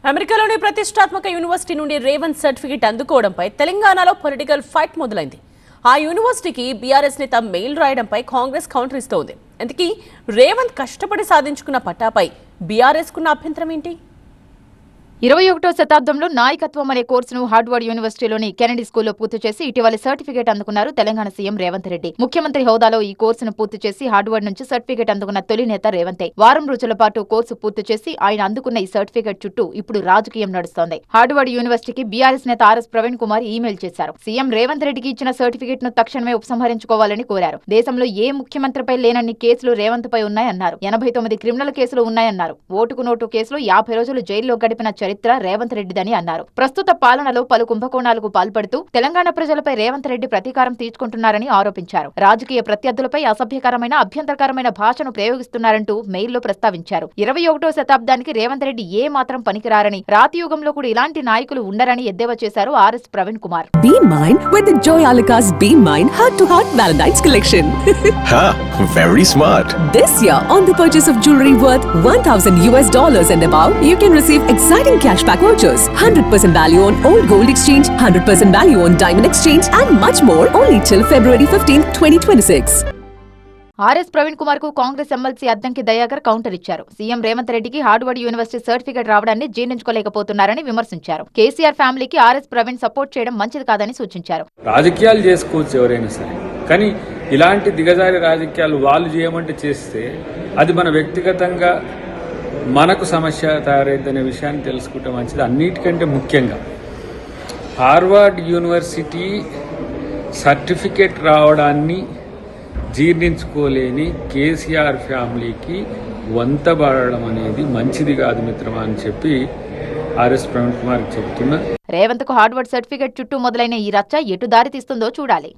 అమెరికాలోని ప్రతిష్టాత్మక యూనివర్సిటీ నుండి రేవంత్ సర్టిఫికెట్ అందుకోవడంపై తెలంగాణలో పొలిటికల్ ఫైట్ మొదలైంది. ఆ యూనివర్సిటీకి బీఆర్ఎస్ నేత మెయిల్ రాయడంపై కాంగ్రెస్ కౌంటర్ ఇస్తోంది. అందుకే రేవంత్ కష్టపడి సాధించుకున్న పట్టాపై బీఆర్ఎస్ కున్న అభ్యంతరం ఏంటి? 21వ శతాబ్దంలో నాయకత్వం అనే కోర్సును హార్వర్డ్ యూనివర్సిటీలోని కెనడీ స్కూల్లో పూర్తి చేసి ఇటీవల సర్టిఫికేట్ అందుకున్నారు తెలంగాణ సీఎం రేవంత్ రెడ్డి. ముఖ్యమంత్రి హోదాలో ఈ కోర్సును పూర్తి చేసి హార్వర్డ్ నుంచి సర్టిఫికేట్ అందుకున్న తొలి నేత రేవంతే. వారం రోజుల పాటు కోర్సు పూర్తి చేసి ఆయన అందుకున్న ఈ సర్టిఫికేట్ చుట్టూ ఇప్పుడు రాజకీయం నడుస్తోంది. హార్వర్డ్ యూనివర్సిటీకి బీఆర్ఎస్ నేత ఆర్ఎస్ ప్రవీణ్ కుమార్ ఈమెయిల్ చేశారు. సీఎం రేవంత్ రెడ్డికి ఇచ్చిన సర్టిఫికేట్ ను తక్షణమే ఉపసంహరించుకోవాలని కోరారు. దేశంలో ఏ ముఖ్యమంత్రిపై లేనన్ని కేసులు రేవంత్ పై ఉన్నాయన్నారు. 89 క్రిమినల్ కేసులు ఉన్నాయన్నారు. ఓటుకు నోటు కేసులో 50 రోజులు జైల్లో గడిపిన చరిత్ర రేవంత్ రెడ్డిదని అన్నారు. ప్రస్తుత పాలనలో పలు కుంభకోణాలకు పాల్పడుతూ తెలంగాణ ప్రజలపై రేవంత్ రెడ్డి ప్రతీకారం తీర్చుకుంటున్నారని ఆరోపించారు. రాజకీయ ప్రత్యర్థులపై అసభ్యకరమైన అభ్యంతరకరమైన భాషను ప్రయోగిస్తున్నారంటూ మెయిల్లో ప్రస్తావించారు. 21వ శతాబ్దానికి రేవంత్ రెడ్డి ఏ మాత్రం పనికిరారని, రాతియుగంలో కూడా ఇలాంటి నాయకులు ఉండరని ఎద్దేవా చేశారు RS Praveen Kumar. Be mine with the Joyalukas Be Mine Heart to Heart Valentine's collection. Ha, very smart. This year, on the purchase of jewelry worth $1,000 and above, you can receive exciting cashback vouchers, 100% value on old gold exchange, 100% value on diamond exchange, and much more only till February 15, 2026. RS Praveen Kumar కు Congress MLC Addanki Dayakar counter ఇచ్చారు. CM Revanth రెడ్డికి Harvard university certificate రావడాన్ని జీర్ణించుకోలేకపోతున్నారని విమర్శించారు. కేసీఆర్ ఫ్యామిలీకి RS Praveen support చేయడం మంచిది కాదని సూచించారు. రాజకీయాలు చేసుకోవచ్చు ఎవరైనా సరే, కానీ ఇలాంటి దిగజారి రాజకీయాలు వాళ్ళు చేయమంటే చేస్తే అది మన వ్యక్తిగతంగా మనకు సమస్య తయారైద్దనే విషయాన్ని తెలుసుకుంటే మంచిది. అన్నిటికంటే ముఖ్యంగా హార్వర్డ్ యూనివర్సిటీ సర్టిఫికేట్ రావడాన్ని జీర్ణించుకోలేని కేసీఆర్ ఫ్యామిలీకి వంతబడడం అనేది మంచిది కాదు మిత్రమా అని చెప్పి ఆర్ఎస్ ప్రవీణ్ కుమార్కి చెబుతున్నా. రేవంత్ కు హార్వర్డ్ సర్టిఫికేట్ చుట్టూ మొదలైన ఈ రచ్చ ఎటు దారి తీస్తుందో చూడాలి.